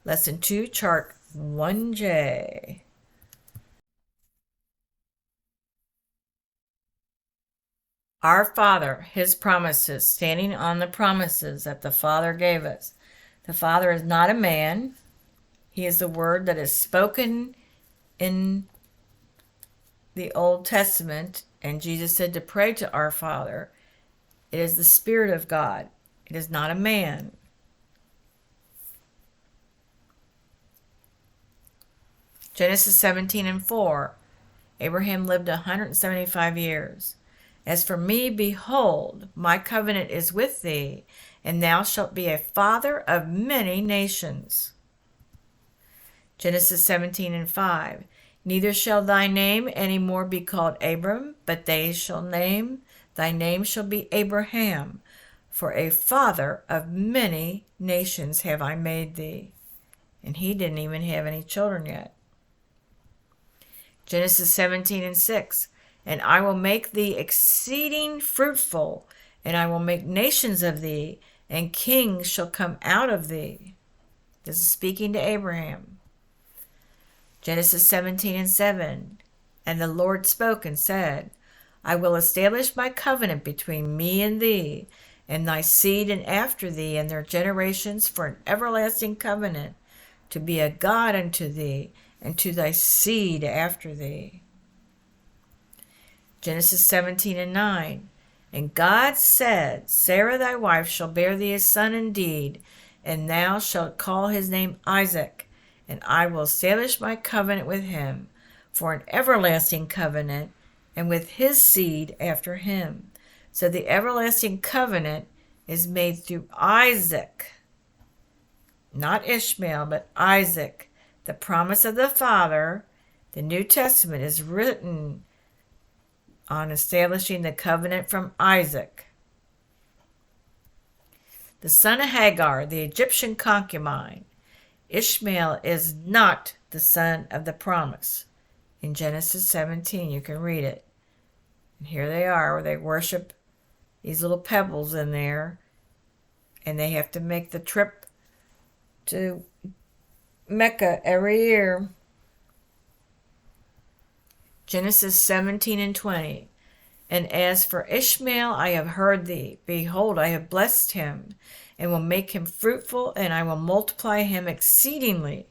Lesson 2, Chart 1J. Our Father, His promises, standing on the promises that the Father gave us. The Father is not a man. He is the Word that is spoken in the Old Testament, and Jesus said to pray to our Father. It is the Spirit of God. It is not a man. Genesis 17:4. Abraham lived 175 years. As for me, behold, my covenant is with thee, and thou shalt be a father of many nations. Genesis 17:5. Neither shall thy name any more be called Abram, but thy name shall be Abraham, for a father of many nations have I made thee. And he didn't even have any children yet. Genesis 17:6. And I will make thee exceeding fruitful, and I will make nations of thee, and kings shall come out of thee. This is speaking to Abraham. Genesis 17:7. And the Lord spoke and said, I will establish my covenant between me and thee, and thy seed and after thee, and their generations, for an everlasting covenant, to be a God unto thee, and to thy seed after thee. Genesis 17:9. And God said, Sarah thy wife shall bear thee a son indeed, and thou shalt call his name Isaac, and I will establish my covenant with him for an everlasting covenant, and with his seed after him. So the everlasting covenant is made through Isaac, not Ishmael, but Isaac. The promise of the Father, the New Testament, is written on establishing the covenant from Isaac. The son of Hagar, the Egyptian concubine. Ishmael is not the son of the promise. In Genesis 17, you can read it. And here they are, where they worship these little pebbles in there, and they have to make the trip to Mecca every year. Genesis 17:20. And as for Ishmael, I have heard thee. Behold, I have blessed him, and will make him fruitful, and I will multiply him exceedingly.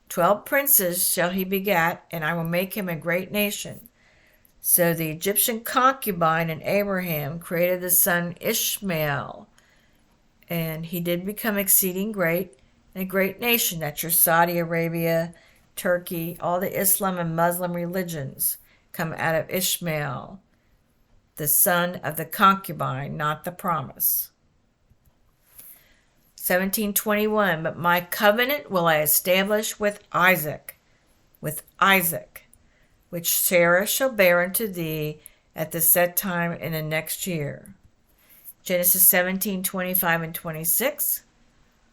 12 princes shall he begat, and I will make him a great nation. So the Egyptian concubine and Abraham created the son Ishmael, and he did become exceeding great, and a great nation. That's your Saudi Arabia, Turkey, all the Islam and Muslim religions come out of Ishmael, the son of the concubine, not the promise. 17:21. But my covenant will I establish with Isaac, which Sarah shall bear unto thee at the set time in the next year. Genesis 17:25 and 26.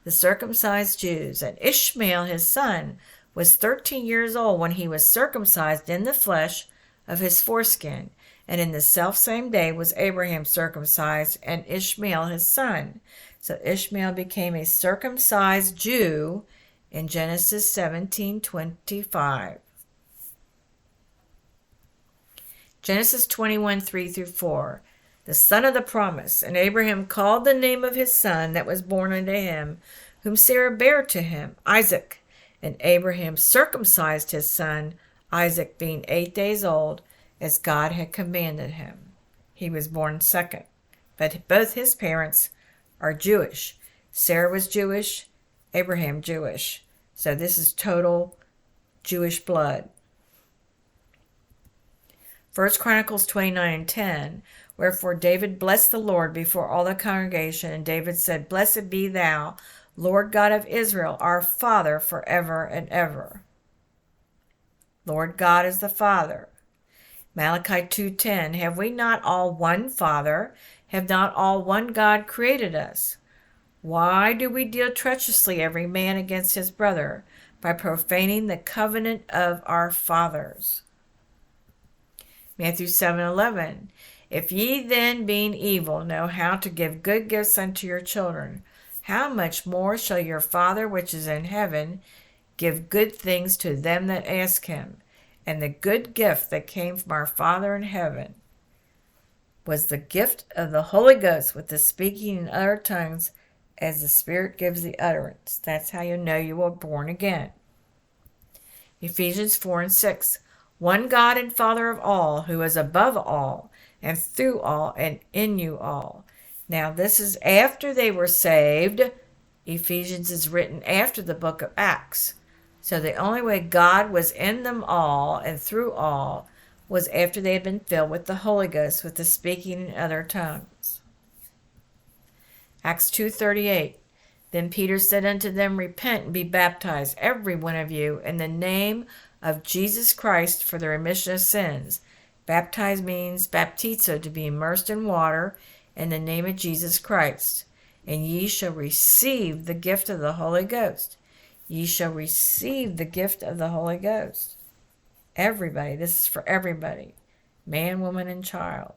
The circumcised Jews. And Ishmael his son was 13 years old when he was circumcised in the flesh of his foreskin. And in the selfsame day was Abraham circumcised, and Ishmael his son. So Ishmael became a circumcised Jew in Genesis 17:25. Genesis 21:3-4. The son of the promise. And Abraham called the name of his son that was born unto him, whom Sarah bare to him, Isaac. And Abraham circumcised his son, Isaac being 8 days old, as God had commanded him. He was born second, but both his parents are Jewish. Sarah was Jewish, Abraham Jewish. So this is total Jewish blood. 1 Chronicles 29:10. Wherefore David blessed the Lord before all the congregation, and David said, Blessed be thou, Lord God of Israel, our Father, forever and ever. Lord God is the Father. Malachi 2:10. Have we not all one Father? Have not all one God created us? Why do we deal treacherously every man against his brother, by profaning the covenant of our fathers? Matthew 7:11. If ye then, being evil, know how to give good gifts unto your children, how much more shall your Father which is in heaven give good things to them that ask him? And the good gift that came from our Father in heaven was the gift of the Holy Ghost with the speaking in other tongues as the Spirit gives the utterance. That's how you know you were born again. Ephesians 4:6. One God and Father of all, who is above all, and through all, and in you all. Now this is after they were saved. Ephesians is written after the book of Acts. So the only way God was in them all and through all was after they had been filled with the Holy Ghost, with the speaking in other tongues. Acts 2:38. Then Peter said unto them, Repent and be baptized, every one of you, in the name of Jesus Christ for the remission of sins. Baptize means baptizo, to be immersed in water in the name of Jesus Christ. And ye shall receive the gift of the Holy Ghost. Ye shall receive the gift of the Holy Ghost. Everybody. This is for everybody. Man, woman, and child.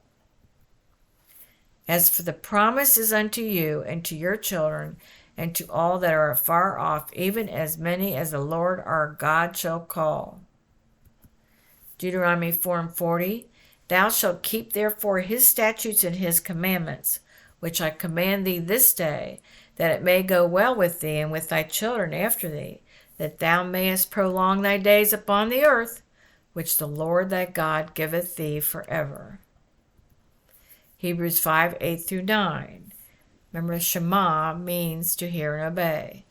As for the promises unto you and to your children and to all that are afar off, even as many as the Lord our God shall call. Deuteronomy 4:40. Thou shalt keep therefore his statutes and his commandments, which I command thee this day, that it may go well with thee and with thy children after thee, that thou mayest prolong thy days upon the earth, which the Lord thy God giveth thee forever. Hebrews 5:8-9. Remember, Shema means to hear and obey.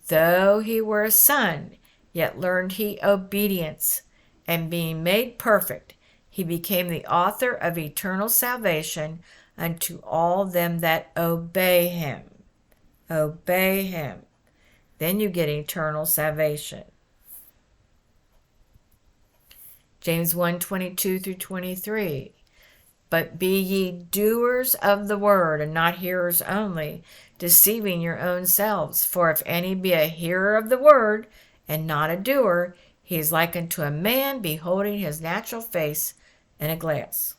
Though he were a son, yet learned he obedience, and being made perfect, he became the author of eternal salvation unto all them that obey him. Obey him. Then you get eternal salvation. James 1:22-23. But be ye doers of the word, and not hearers only, deceiving your own selves. For if any be a hearer of the word, and not a doer, he is like unto a man beholding his natural face in a glass.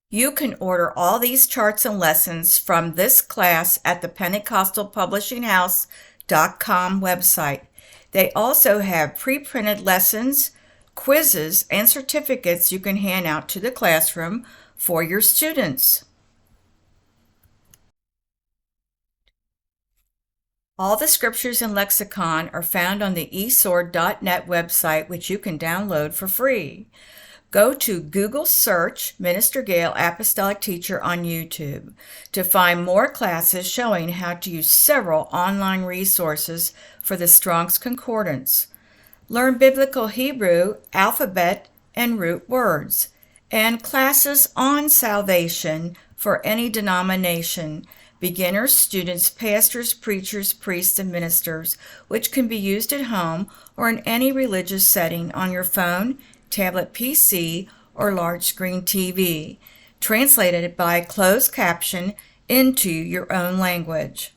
You can order all these charts and lessons from this class at the PentecostalPublishingHouse.com website. They also have pre-printed lessons, quizzes, and certificates you can hand out to the classroom for your students. All the scriptures and lexicon are found on the esword.net website, which you can download for free. Go to Google search Minister Gail Apostolic Teacher on YouTube to find more classes showing how to use several online resources for the Strong's Concordance. Learn Biblical Hebrew, alphabet, and root words, and classes on salvation for any denomination, beginners, students, pastors, preachers, priests, and ministers, which can be used at home or in any religious setting on your phone, tablet PC, or large screen TV, translated by closed caption into your own language.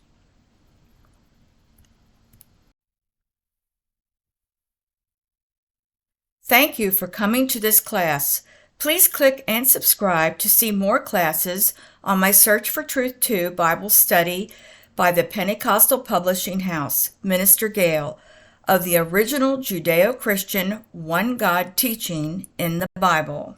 Thank you for coming to this class. Please click and subscribe to see more classes on my Search for Truth 2 Bible study by the Pentecostal Publishing House, Minister Gail, of the original Judeo-Christian one God teaching in the Bible.